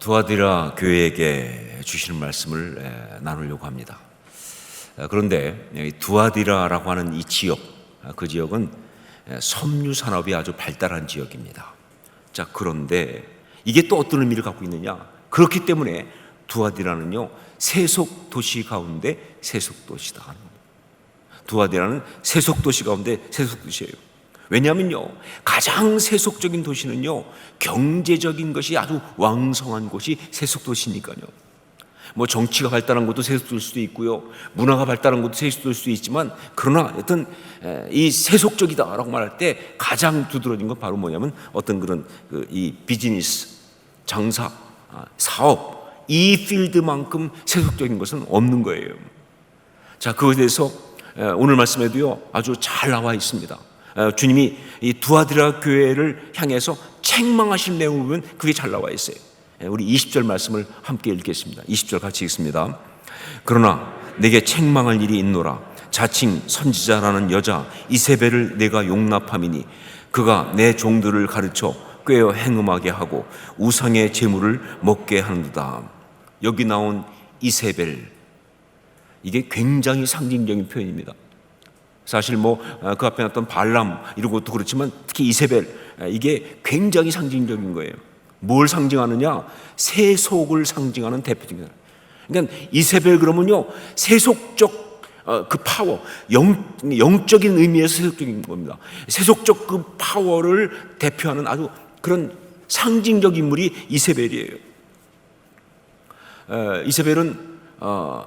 두아디라 교회에게 주시는 말씀을 나누려고 합니다. 그런데 두아디라라고 하는 이 지역, 그 지역은 섬유 산업이 아주 발달한 지역입니다. 자, 그런데 이게 또 어떤 의미를 갖고 있느냐? 그렇기 때문에 두아디라는요, 세속 도시 가운데 세속 도시다. 두아디라는 세속 도시 가운데 세속 도시예요. 왜냐하면요, 가장 세속적인 도시는요, 경제적인 것이 아주 왕성한 곳이 세속 도시니까요. 뭐 정치가 발달한 것도 세속도일 수도 있고요, 문화가 발달한 것도 세속도일 수도 있지만, 그러나 어떤 이 세속적이다라고 말할 때 가장 두드러진 건 바로 뭐냐면 어떤 그런 이 비즈니스, 장사, 사업, 이 필드만큼 세속적인 것은 없는 거예요. 자, 그것에 대해서 오늘 말씀에도요 아주 잘 나와 있습니다. 주님이 이 두아디라 교회를 향해서 책망하신 내용을 보면 그게 잘 나와 있어요. 우리 20절 말씀을 함께 읽겠습니다. 20절 같이 읽습니다. 그러나 내게 책망할 일이 있노라. 자칭 선지자라는 여자 이세벨을 내가 용납함이니 그가 내 종들을 가르쳐 꾀어 행음하게 하고 우상의 제물을 먹게 하는도다. 여기 나온 이세벨, 이게 굉장히 상징적인 표현입니다. 사실 그 앞에 나왔던 발람 이런 것도 그렇지만 특히 이세벨, 이게 굉장히 상징적인 거예요. 뭘 상징하느냐? 세속을 상징하는 대표적인. 그러니까 이세벨 그러면요, 세속적 그 파워, 영적인 의미에서 세속적인 겁니다. 세속적 그 파워를 대표하는 아주 그런 상징적 인물이 이세벨이에요. 이세벨은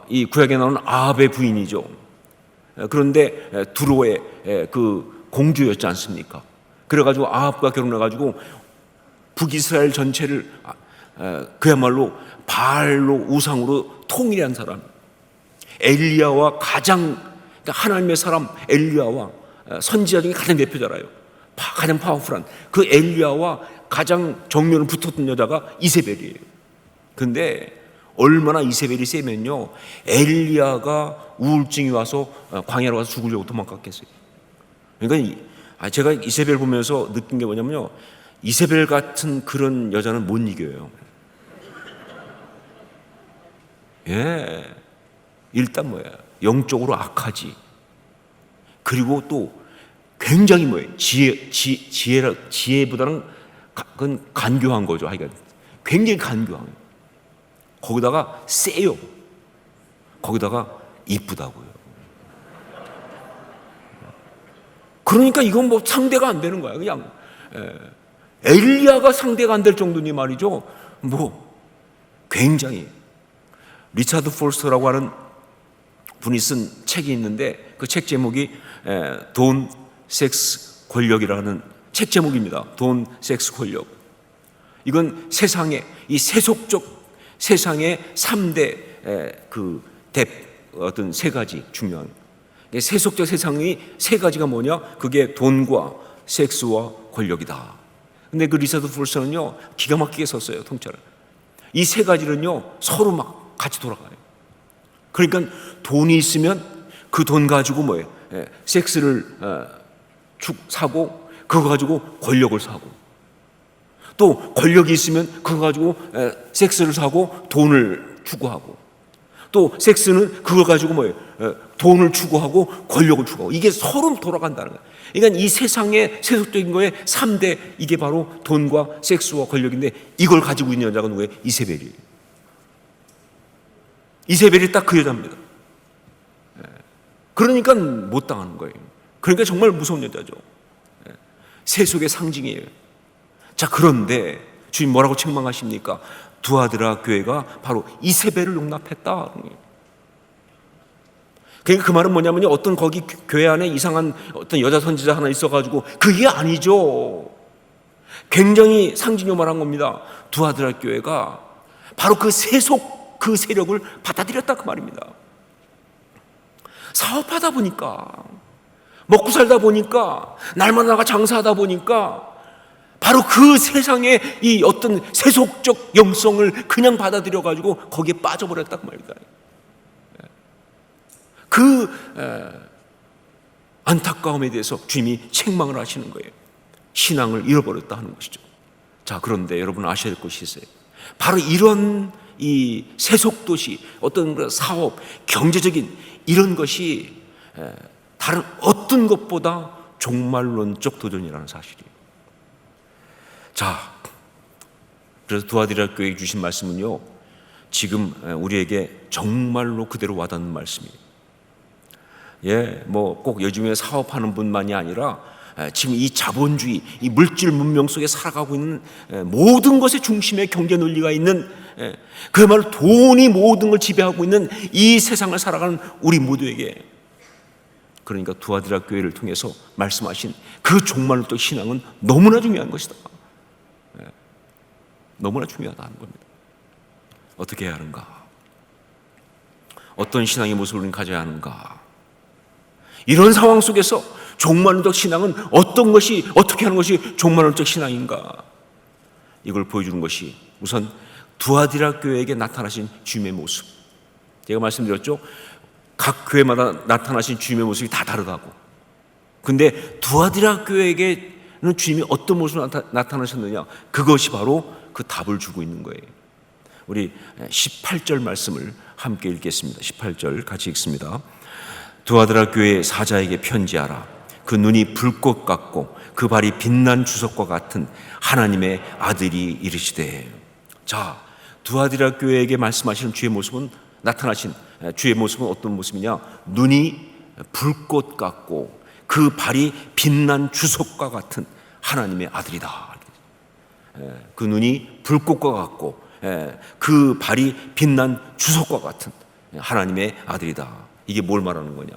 이 구약에 나오는 아합의 부인이죠. 그런데 두로의 그 공주였지 않습니까? 그래가지고 아합과 결혼해가지고 북이스라엘 전체를 그야말로 바알로 우상으로 통일한 사람, 엘리야와 가장 하나님의 사람 엘리야와 선지자 중에 가장 대표잖아요. 가장 파워풀한 그 엘리야와 가장 정면을 붙었던 여자가 이세벨이에요. 그런데 얼마나 이세벨이 세면요, 엘리야가 우울증이 와서 광야로 가서 죽으려고 도망갔겠어요. 그러니까 제가 이세벨 보면서 느낀 게 뭐냐면요, 이세벨 같은 그런 여자는 못 이겨요. 일단 영적으로 악하지. 그리고 또 굉장히 지혜보다는 그건 간교한 거죠. 하여간 굉장히 간교한. 거기다가 세요. 거기다가 이쁘다고요. 그러니까 이건 상대가 안 되는 거야. 그냥 엘리야가 상대가 안 될 정도니 말이죠. 굉장히. 리차드 폴스터라고 하는 분이 쓴 책이 있는데 그 책 제목이 돈, 섹스, 권력이라는 책 제목입니다. 돈, 섹스, 권력. 이건 이 세속적 세상의 3대 어떤 세 가지 중요한 세속적 세상의 세 가지가 뭐냐? 그게 돈과 섹스와 권력이다. 근데 그 리차드 폴스터는요, 기가 막히게 썼어요, 통찰을. 이 세 가지는요, 서로 막 같이 돌아가요. 그러니까 돈이 있으면 그 돈 가지고 섹스를 사고, 그거 가지고 권력을 사고, 또 권력이 있으면 그거 가지고 섹스를 사고 돈을 추구하고, 또 섹스는 그걸 가지고 돈을 추구하고 권력을 추구하고, 이게 서로 돌아간다는 거예요. 그러니까 이 세상의 세속적인 거에 3대, 이게 바로 돈과 섹스와 권력인데, 이걸 가지고 있는 여자가 누구예요? 이세벨이에요. 이세벨이 딱 그 여자입니다. 그러니까 못 당하는 거예요. 그러니까 정말 무서운 여자죠. 세속의 상징이에요. 자, 그런데 주님 뭐라고 책망하십니까? 두아디라 교회가 바로 이세벨을 용납했다. 그러니까 그 말은 뭐냐면요, 어떤 거기 교회 안에 이상한 어떤 여자 선지자 하나 있어가지고, 그게 아니죠. 굉장히 상징적으로 말한 겁니다. 두아디라 교회가 바로 그 세속 그 세력을 받아들였다, 그 말입니다. 사업하다 보니까, 먹고 살다 보니까, 날마다 나가 장사하다 보니까 바로 그 세상의 이 어떤 세속적 영성을 그냥 받아들여가지고 거기에 빠져버렸다, 그 말입니다. 안타까움에 대해서 주님이 책망을 하시는 거예요. 신앙을 잃어버렸다 하는 것이죠. 자, 그런데 여러분 아셔야 될 것이 있어요. 바로 이런 이 세속도시, 어떤 그 사업, 경제적인 이런 것이 다른 어떤 것보다 종말론적 도전이라는 사실이에요. 자, 그래서 두아디라 교회에 주신 말씀은요, 지금 우리에게 정말로 그대로 와닿는 말씀이에요. 뭐 꼭 요즘에 사업하는 분만이 아니라 지금 이 자본주의, 이 물질 문명 속에 살아가고 있는 모든 것의 중심에 경제 논리가 있는, 그야말로 돈이 모든 걸 지배하고 있는 이 세상을 살아가는 우리 모두에게, 그러니까 두아디라 교회를 통해서 말씀하신 그 종말론적 신앙은 너무나 중요한 것이다. 너무나 중요하다는 겁니다. 어떻게 해야 하는가? 어떤 신앙의 모습을 우리는 가져야 하는가? 이런 상황 속에서 종말론적 신앙은 어떤 것이, 어떻게 하는 것이 종말론적 신앙인가? 이걸 보여주는 것이 우선 두아디라 교회에게 나타나신 주님의 모습. 제가 말씀드렸죠, 각 교회마다 나타나신 주님의 모습이 다 다르다고. 근데 두아디라 교회에게는 주님이 어떤 모습으로 나타나셨느냐, 그것이 바로 그 답을 주고 있는 거예요. 우리 18절 말씀을 함께 읽겠습니다. 18절 같이 읽습니다. 두아디라 교회 사자에게 편지하라. 그 눈이 불꽃 같고 그 발이 빛난 주석과 같은 하나님의 아들이 이르시되. 자, 두아디라 교회에게 말씀하시는 주의 모습은, 나타나신 주의 모습은 어떤 모습이냐? 눈이 불꽃 같고 그 발이 빛난 주석과 같은 하나님의 아들이다. 그 눈이 불꽃과 같고 그 발이 빛난 주석과 같은 하나님의 아들이다. 이게 뭘 말하는 거냐?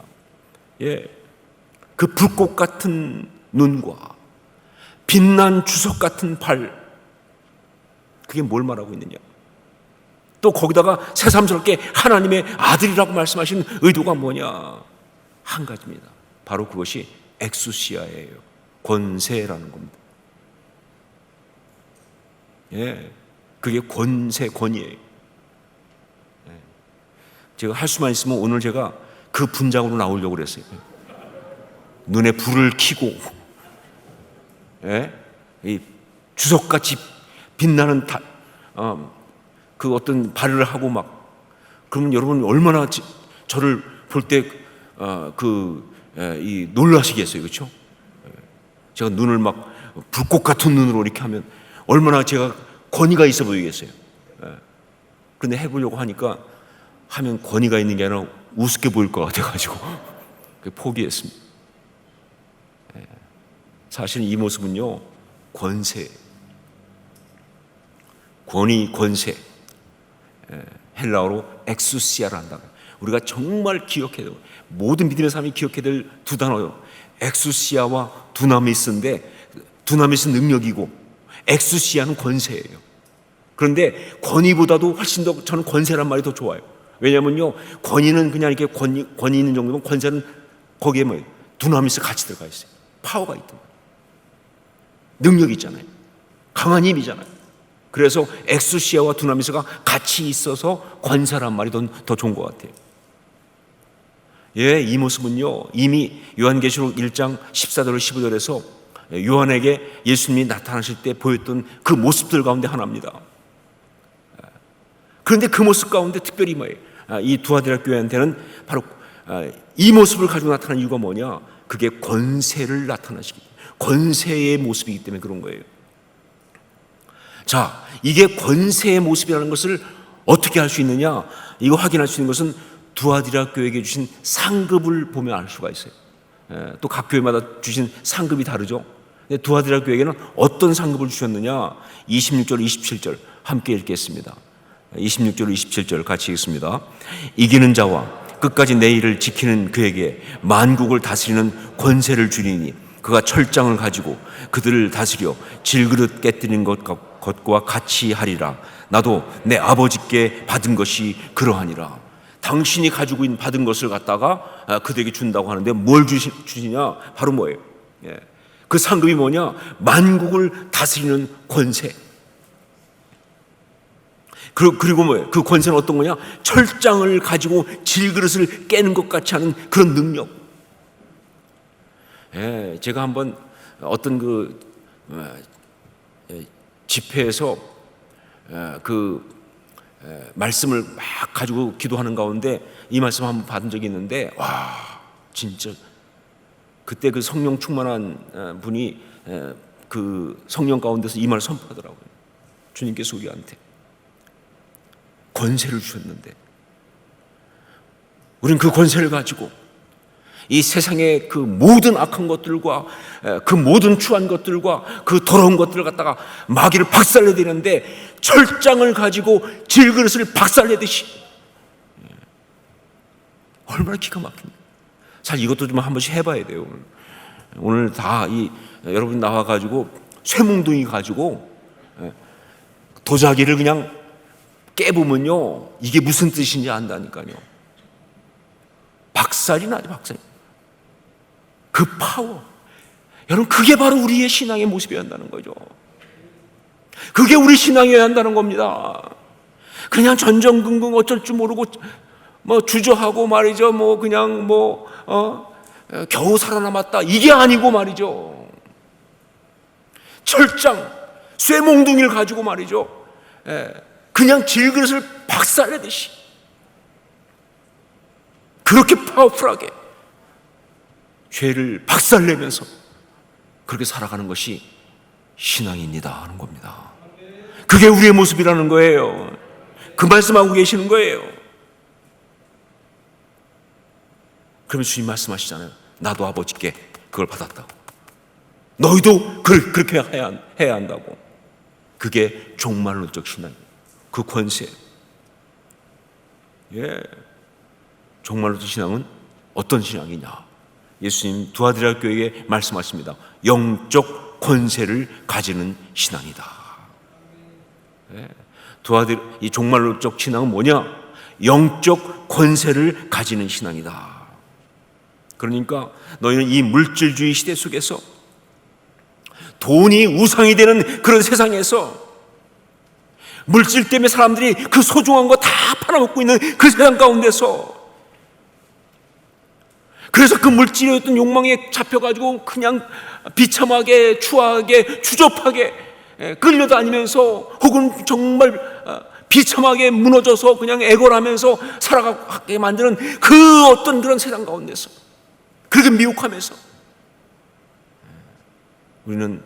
그 불꽃 같은 눈과 빛난 주석 같은 발, 그게 뭘 말하고 있느냐? 또 거기다가 새삼스럽게 하나님의 아들이라고 말씀하신 의도가 뭐냐? 한 가지입니다. 바로 그것이 엑수시아예요. 권세라는 겁니다. 그게 권세, 권위예요. 제가 할 수만 있으면 오늘 제가 그 분장으로 나오려고 그랬어요. 눈에 불을 켜고, 이 주석같이 빛나는 그 어떤 발을 하고 막, 그러면 여러분 얼마나 저를 볼 때 놀라시겠어요, 그렇죠? 제가 눈을 막 불꽃 같은 눈으로 이렇게 하면 얼마나 제가 권위가 있어 보이겠어요. 그런데 해보려고 하니까 하면 권위가 있는 게 아니라 우습게 보일 것 같아가지고 포기했습니다. 사실 이 모습은요, 권세, 권위, 권세, 헬라어로 엑수시아라 한다. 우리가 정말 기억해야 되고, 모든 믿음의 사람이 기억해야 될 두 단어요. 엑수시아와 두나미스인데, 두나미스 능력이고 엑수시아는 권세예요. 그런데 권위보다도 훨씬 더 저는 권세란 말이 더 좋아요. 왜냐면요, 권위는 그냥 이렇게 권위 있는 정도면, 권세는 거기에 뭐예요? 두나미스 같이 들어가 있어요. 파워가 있단 말이에요. 능력이 있잖아요. 강한 힘이잖아요. 그래서 엑수시아와 두나미스가 같이 있어서 권세란 말이 더 좋은 것 같아요. 이 모습은요, 이미 요한계시록 1장 14절 15절에서 요한에게 예수님이 나타나실 때 보였던 그 모습들 가운데 하나입니다. 그런데 그 모습 가운데 특별히 뭐예요? 이 두아디라 교회한테는 바로 이 모습을 가지고 나타나는 이유가 뭐냐? 그게 권세를 나타나시기 때문에, 권세의 모습이기 때문에 그런 거예요. 자, 이게 권세의 모습이라는 것을 어떻게 할 수 있느냐? 이거 확인할 수 있는 것은 두아디라 교회에게 주신 상급을 보면 알 수가 있어요. 또 각 교회마다 주신 상급이 다르죠. 두아디라 교회에게는 어떤 상급을 주셨느냐? 26절, 27절 함께 읽겠습니다. 26절, 27절 같이 읽습니다. 이기는 자와 끝까지 내 일을 지키는 그에게 만국을 다스리는 권세를 주리니 그가 철장을 가지고 그들을 다스려 질그릇 깨뜨리는 것과 같이 하리라. 나도 내 아버지께 받은 것이 그러하니라. 당신이 가지고 있는 받은 것을 갖다가 그들에게 준다고 하는데 뭘 주시냐? 바로 뭐예요? 그 상급이 뭐냐? 만국을 다스리는 권세. 그리고 뭐예요? 그 권세는 어떤 거냐? 철장을 가지고 질그릇을 깨는 것 같이 하는 그런 능력. 제가 한번 어떤 집회에서 말씀을 막 가지고 기도하는 가운데 이 말씀 한번 받은 적이 있는데, 와, 진짜 그때 그 성령 충만한 분이 그 성령 가운데서 이 말을 선포하더라고요. 주님께서 우리한테 권세를 주셨는데 우리는 그 권세를 가지고 이 세상의 그 모든 악한 것들과 그 모든 추한 것들과 그 더러운 것들을 갖다가 마귀를 박살내야 되는데, 철장을 가지고 질그릇을 박살내듯이, 얼마나 기가 막힙니까? 사실 이것도 좀 한 번씩 해봐야 돼요. 오늘 다 여러분 나와가지고 쇠뭉둥이 가지고 도자기를 그냥 깨보면요, 이게 무슨 뜻인지 안다니까요. 박살이 나죠, 박살이. 그 파워, 여러분, 그게 바로 우리의 신앙의 모습이어야 한다는 거죠. 그게 우리 신앙이어야 한다는 겁니다. 그냥 전전긍긍 어쩔 줄 모르고 뭐 주저하고 말이죠, 뭐 그냥 겨우 살아남았다, 이게 아니고 말이죠. 철장, 쇠몽둥이를 가지고 말이죠, 그냥 질그릇을 박살내듯이 그렇게 파워풀하게 죄를 박살내면서 그렇게 살아가는 것이 신앙입니다 하는 겁니다. 그게 우리의 모습이라는 거예요. 그 말씀하고 계시는 거예요. 그러면 주님 말씀하시잖아요. 나도 아버지께 그걸 받았다고. 너희도 그렇게 해야 한다고. 그게 종말론적 신앙이에요. 그 권세. 종말론적 신앙은 어떤 신앙이냐? 예수님 두아디라 교회에 말씀하십니다. 영적 권세를 가지는 신앙이다. 이 종말론적 신앙은 뭐냐? 영적 권세를 가지는 신앙이다. 그러니까 너희는 이 물질주의 시대 속에서, 돈이 우상이 되는 그런 세상에서, 물질 때문에 사람들이 그 소중한 거 다 팔아먹고 있는 그 세상 가운데서, 그래서 그 물질의 어떤 욕망에 잡혀가지고 그냥 비참하게, 추하게, 추접하게 끌려다니면서, 혹은 정말 비참하게 무너져서 그냥 애걸하면서 살아가게 만드는 그 어떤 그런 세상 가운데서, 그렇게 미혹하면서, 우리는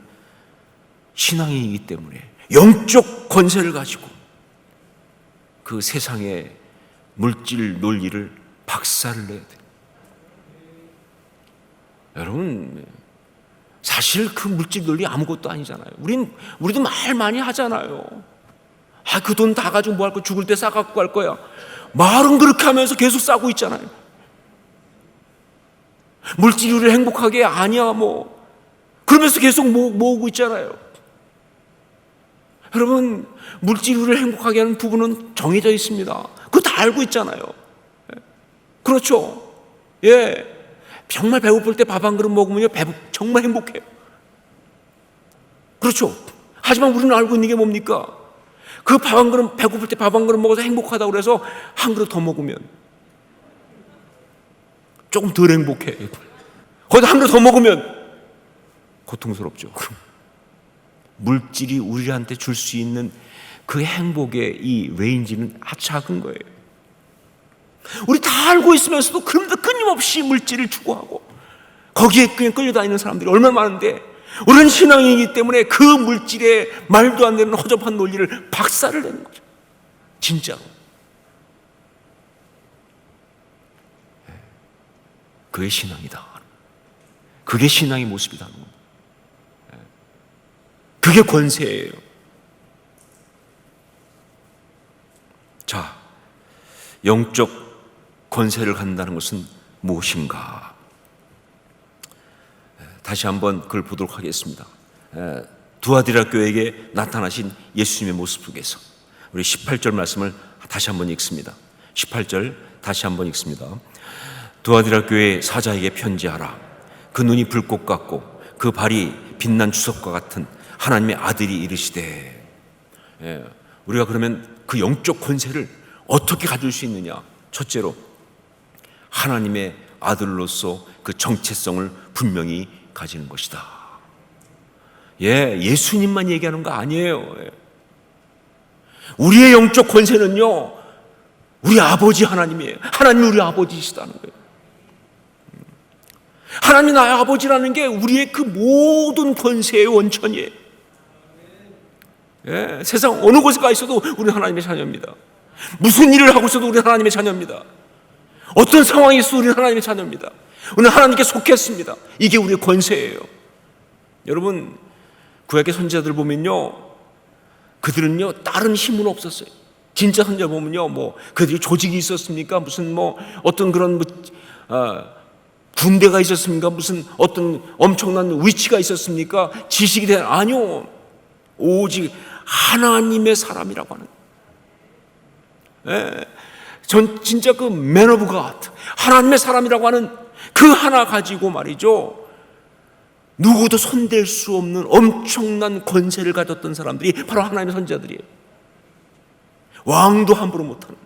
신앙이기 때문에 영적 권세를 가지고 그 세상의 물질 논리를 박살을 내야 돼요. 여러분, 사실 그 물질 논리 아무것도 아니잖아요. 우리도 말 많이 하잖아요. 그 돈 다 가지고 뭐 할 거야? 죽을 때 싸갖고 갈 거야. 말은 그렇게 하면서 계속 싸고 있잖아요. 물질이 우리를 행복하게 아니야 뭐 그러면서 계속 모으고 있잖아요. 여러분, 물질이 우리를 행복하게 하는 부분은 정해져 있습니다. 그거 다 알고 있잖아요. 그렇죠? 정말 배고플 때 밥 한 그릇 먹으면요, 정말 행복해요. 그렇죠? 하지만 우리는 알고 있는 게 뭡니까? 그 밥 한 그릇, 배고플 때 밥 한 그릇 먹어서 행복하다고 그래서 한 그릇 더 먹으면 조금 덜 행복해. 거기다 한 그릇 더 먹으면 고통스럽죠. 물질이 우리한테 줄 수 있는 그 행복의 이 레인지는 아주 작은 거예요. 우리 다 알고 있으면서도 그럼도 끊임없이 물질을 추구하고 거기에 그냥 끌려다니는 사람들이 얼마나 많은데, 우리는 신앙이기 때문에 그 물질에 말도 안 되는 허접한 논리를 박살을 내는 거죠. 진짜로. 그게 신앙이다. 그게 신앙의 모습이다. 그게 권세예요. 자, 영적 권세를 갖는다는 것은 무엇인가? 다시 한번 그걸 보도록 하겠습니다. 두아디라 교회에게 나타나신 예수님의 모습 속에서 우리 18절 말씀을 다시 한번 읽습니다. 18절 다시 한번 읽습니다. 두아디라 교회 사자에게 편지하라. 그 눈이 불꽃 같고 그 발이 빛난 주석과 같은 하나님의 아들이 이르시되. 우리가 그러면 그 영적 권세를 어떻게 가질 수 있느냐? 첫째로 하나님의 아들로서 그 정체성을 분명히 가지는 것이다. 예수님만 얘기하는 거 아니에요. 우리의 영적 권세는요, 우리 아버지 하나님이에요. 하나님이 우리 아버지시다는 거예요. 하나님이 나의 아버지라는 게 우리의 그 모든 권세의 원천이에요. 예, 세상 어느 곳에 가 있어도 우리는 하나님의 자녀입니다. 무슨 일을 하고 있어도 우리는 하나님의 자녀입니다. 어떤 상황에 있어도 우리는 하나님의 자녀입니다. 우리는 하나님께 속했습니다. 이게 우리의 권세예요. 여러분, 구약의 선지자들 보면요, 그들은요 다른 힘은 없었어요. 진짜 선지자 보면요, 뭐 그들이 조직이 있었습니까? 무슨 뭐 어떤 그런 군대가 있었습니까? 무슨 어떤 엄청난 위치가 있었습니까? 지식이 된 아니요, 오직 하나님의 사람이라고 하는. 예, 전 진짜 그 Man of God, 하나님의 사람이라고 하는 그 하나 가지고 말이죠, 누구도 손댈 수 없는 엄청난 권세를 가졌던 사람들이 바로 하나님의 선지자들이에요. 왕도 함부로 못하는.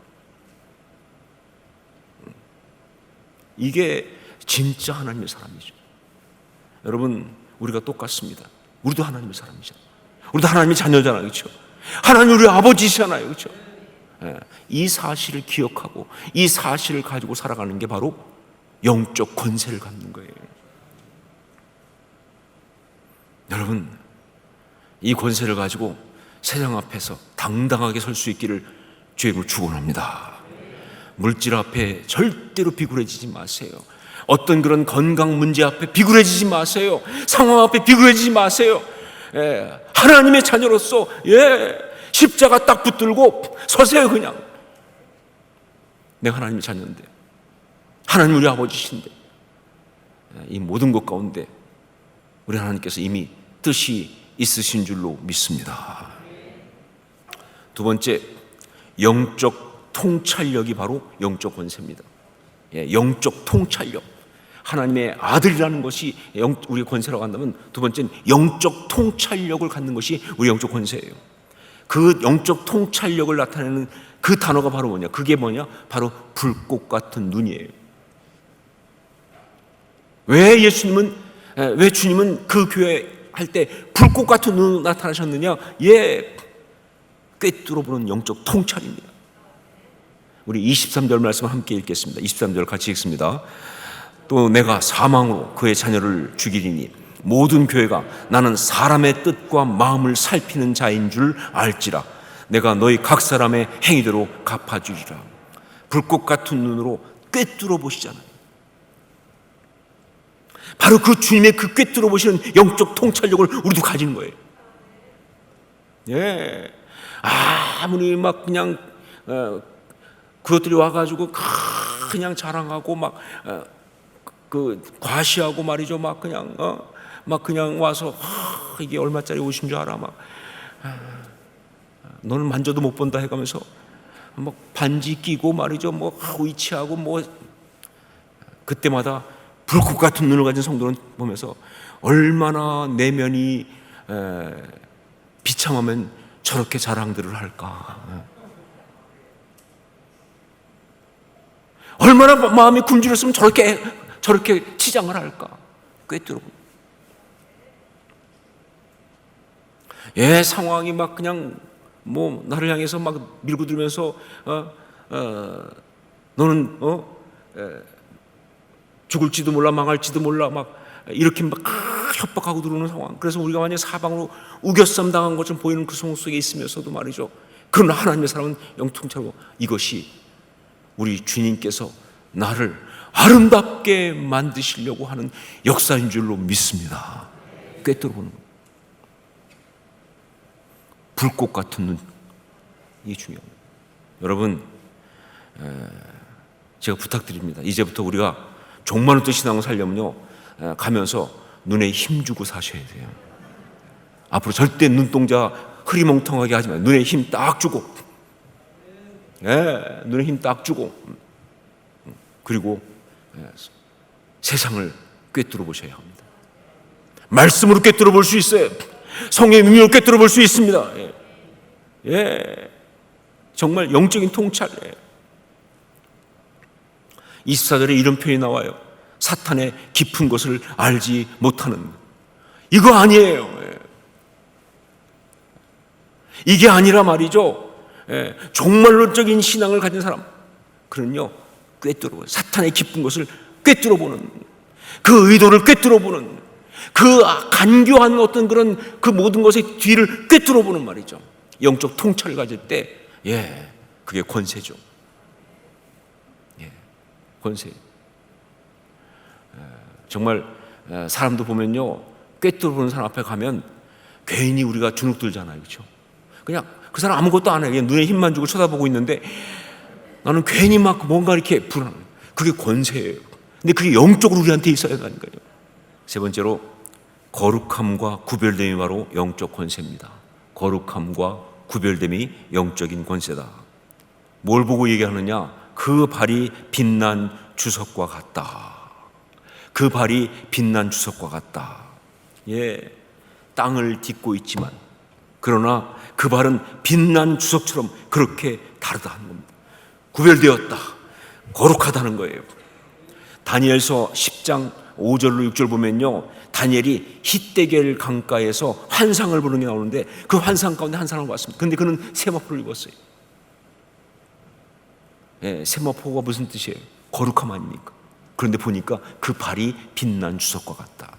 이게 진짜 하나님의 사람이죠. 여러분, 우리가 똑같습니다. 우리도 하나님의 사람이잖아요. 우리도 하나님의 자녀잖아요. 그렇죠? 하나님 우리 아버지시잖아요. 그렇죠? 이 사실을 기억하고 이 사실을 가지고 살아가는 게 바로 영적 권세를 갖는 거예요. 여러분, 이 권세를 가지고 세상 앞에서 당당하게 설 수 있기를 주의 이름으로 축원합니다. 물질 앞에 절대로 비굴해지지 마세요. 어떤 그런 건강 문제 앞에 비굴해지지 마세요. 상황 앞에 비굴해지지 마세요. 하나님의 자녀로서 십자가 딱 붙들고 서세요. 그냥 내가 하나님의 자녀인데, 하나님 우리 아버지신데, 이 모든 것 가운데 우리 하나님께서 이미 뜻이 있으신 줄로 믿습니다. 두 번째, 영적 통찰력이 바로 영적 권세입니다. 영적 통찰력, 하나님의 아들이라는 것이 우리의 권세라고 한다면, 두 번째는 영적 통찰력을 갖는 것이 우리 영적 권세예요. 그 영적 통찰력을 나타내는 그 단어가 바로 뭐냐? 그게 뭐냐? 바로 불꽃 같은 눈이에요. 왜 주님은 그 교회 할 때 불꽃 같은 눈으로 나타나셨느냐? 꿰뚫어보는 영적 통찰입니다. 우리 23절 말씀 함께 읽겠습니다. 23절 같이 읽습니다. 또 내가 사망으로 그의 자녀를 죽이리니 모든 교회가 나는 사람의 뜻과 마음을 살피는 자인 줄 알지라. 내가 너희 각 사람의 행위대로 갚아주리라. 불꽃 같은 눈으로 꿰뚫어 보시잖아요. 바로 그 주님의 그 꿰뚫어 보시는 영적 통찰력을 우리도 가지는 거예요. 아무리 막 그냥 그것들이 와가지고 그냥 자랑하고 막 그 과시하고 말이죠. 막 그냥 와서 이게 얼마짜리 옷인 줄 알아? 막 너는 만져도 못 본다 해가면서 막 반지 끼고 말이죠. 뭐 위치하고 뭐 그때마다 불꽃 같은 눈을 가진 성도는 보면서 얼마나 내면이 비참하면 저렇게 자랑들을 할까? 얼마나 마음이 굶주렸으면 저렇게 치장을 할까? 꿰뚫어. 상황이 막 그냥 뭐 나를 향해서 막 밀고 들면서 너는 죽을지도 몰라, 망할지도 몰라, 막 이렇게 막 협박하고 들어오는 상황. 그래서 우리가 만약 사방으로 우겨쌈 당한 것처럼 보이는 그 상황 속에 있으면서도 말이죠, 그러나 하나님의 사람은 영통처럼 이것이 우리 주님께서 나를 아름답게 만드시려고 하는 역사인 줄로 믿습니다. 꿰뚫어보는 것. 불꽃 같은 눈, 이게 중요합니다. 여러분, 제가 부탁드립니다. 이제부터 우리가 종말의 뜻 신앙을 살려면요, 가면서 눈에 힘주고 사셔야 돼요. 앞으로 절대 눈동자 흐리멍텅하게 하지 마요. 눈에 힘 딱 주고, 눈에 힘 딱 주고, 그리고 세상을 꿰뚫어 보셔야 합니다. 말씀으로 꿰뚫어 볼 수 있어요. 성령의 능력으로 꿰뚫어 볼 수 있습니다. 정말 영적인 통찰. 24절에 이런 표현이 나와요. 사탄의 깊은 것을 알지 못하는. 이거 아니에요. 이게 아니라 말이죠, 종말론적인 신앙을 가진 사람, 그는요 꿰뚫어 사탄의 기쁜 것을 꿰뚫어보는, 그 의도를 꿰뚫어보는, 그 간교한 어떤 그런 그 모든 것의 뒤를 꿰뚫어보는 말이죠. 영적 통찰을 가질 때, 그게 권세죠. 권세. 정말 사람도 보면요, 꿰뚫어보는 사람 앞에 가면 괜히 우리가 주눅 들잖아요, 그렇죠? 그냥 그 사람 아무것도 안 해, 그냥 눈에 힘만 주고 쳐다보고 있는데 나는 괜히 막 뭔가 이렇게 불안. 그게 권세예요. 근데 그게 영적으로 우리한테 있어야 한다니까요. 세 번째로, 거룩함과 구별됨이 바로 영적 권세입니다. 거룩함과 구별됨이 영적인 권세다. 뭘 보고 얘기하느냐? 그 발이 빛난 주석과 같다. 그 발이 빛난 주석과 같다. 땅을 딛고 있지만 그러나 그 발은 빛난 주석처럼 그렇게 다르다 하는 겁니다. 구별되었다, 거룩하다는 거예요. 다니엘서 10장 5절로 6절 보면요, 다니엘이 히데겔 강가에서 환상을 보는 게 나오는데 그 환상 가운데 한 사람을 봤습니다. 그런데 그는 세마포를 입었어요. 세마포가 무슨 뜻이에요? 거룩함 아닙니까? 그런데 보니까 그 발이 빛난 주석과 같다.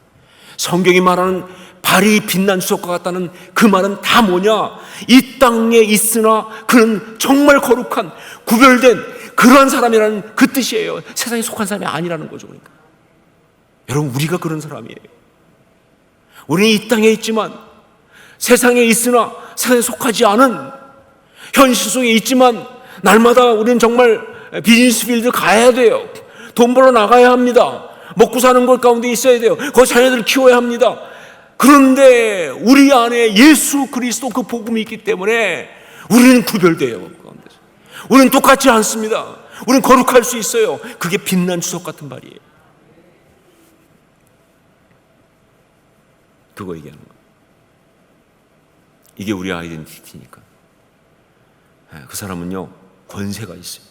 성경이 말하는 발이 빛난 주석과 같다는 그 말은 다 뭐냐? 이 땅에 있으나 그는 정말 거룩한, 구별된 그러한 사람이라는 그 뜻이에요. 세상에 속한 사람이 아니라는 거죠. 그러니까 여러분, 우리가 그런 사람이에요. 우리는 이 땅에 있지만, 세상에 있으나 세상에 속하지 않은, 현실 속에 있지만 날마다 우리는 정말 비즈니스 필드 가야 돼요. 돈 벌어 나가야 합니다. 먹고 사는 것 가운데 있어야 돼요. 거기 자녀들을 키워야 합니다. 그런데 우리 안에 예수 그리스도 그 복음이 있기 때문에 우리는 구별돼요. 그 가운데서 우리는 똑같지 않습니다. 우리는 거룩할 수 있어요. 그게 빛난 주석 같은 발이에요. 그거 얘기하는 거예요. 이게 우리 아이덴티티니까. 그 사람은요, 권세가 있어요.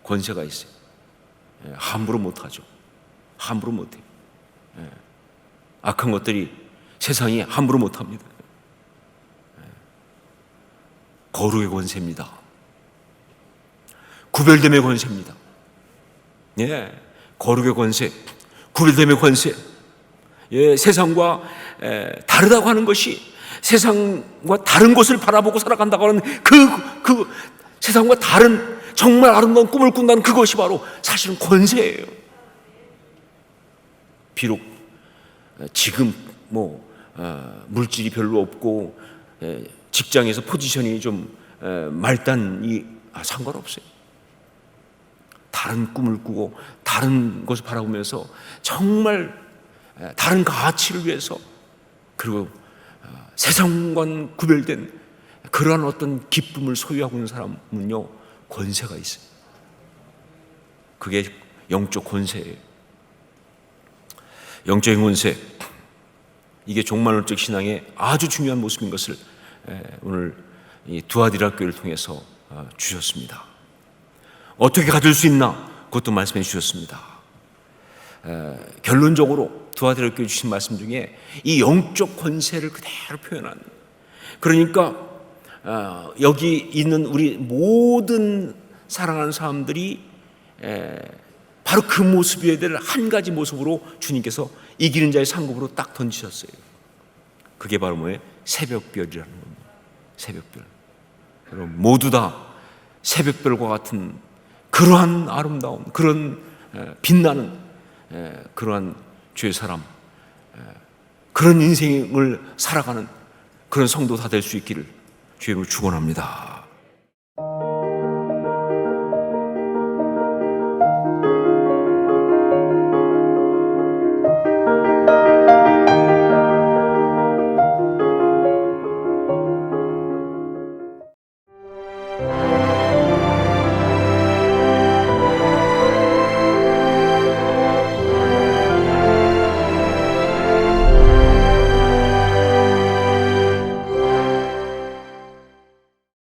권세가 있어요. 함부로 못하죠. 함부로 못해요. 악한 것들이 세상이 함부로 못합니다. 거룩의 권세입니다. 구별됨의 권세입니다. 거룩의 권세, 구별됨의 권세. 세상과 다르다고 하는 것이, 세상과 다른 것을 바라보고 살아간다고 하는 그 세상과 다른 정말 아름다운 꿈을 꾼다는 그것이 바로 사실은 권세예요. 비록 지금 물질이 별로 없고 직장에서 포지션이 좀 말단이 상관없어요. 다른 꿈을 꾸고 다른 것을 바라보면서 정말 다른 가치를 위해서, 그리고 세상과 구별된 그러한 어떤 기쁨을 소유하고 있는 사람은요, 권세가 있어요. 그게 영적 권세예요. 영적인 권세, 이게 종말론적 신앙의 아주 중요한 모습인 것을 오늘 이 두아디라 교회를 통해서 주셨습니다. 어떻게 가질 수 있나? 그것도 말씀해 주셨습니다. 결론적으로 두아디라 교회 주신 말씀 중에 이 영적 권세를 그대로 표현한, 그러니까 여기 있는 우리 모든 사랑하는 사람들이 바로 그 모습이어야 될 한 가지 모습으로 주님께서 이기는 자의 상급으로 딱 던지셨어요. 그게 바로 뭐예요? 새벽별이라는 겁니다. 새벽별. 여러분, 모두 다 새벽별과 같은 그러한 아름다운, 그런 빛나는 그러한 주의 사람, 그런 인생을 살아가는 그런 성도 다 될 수 있기를 주의 이름으로 축원합니다.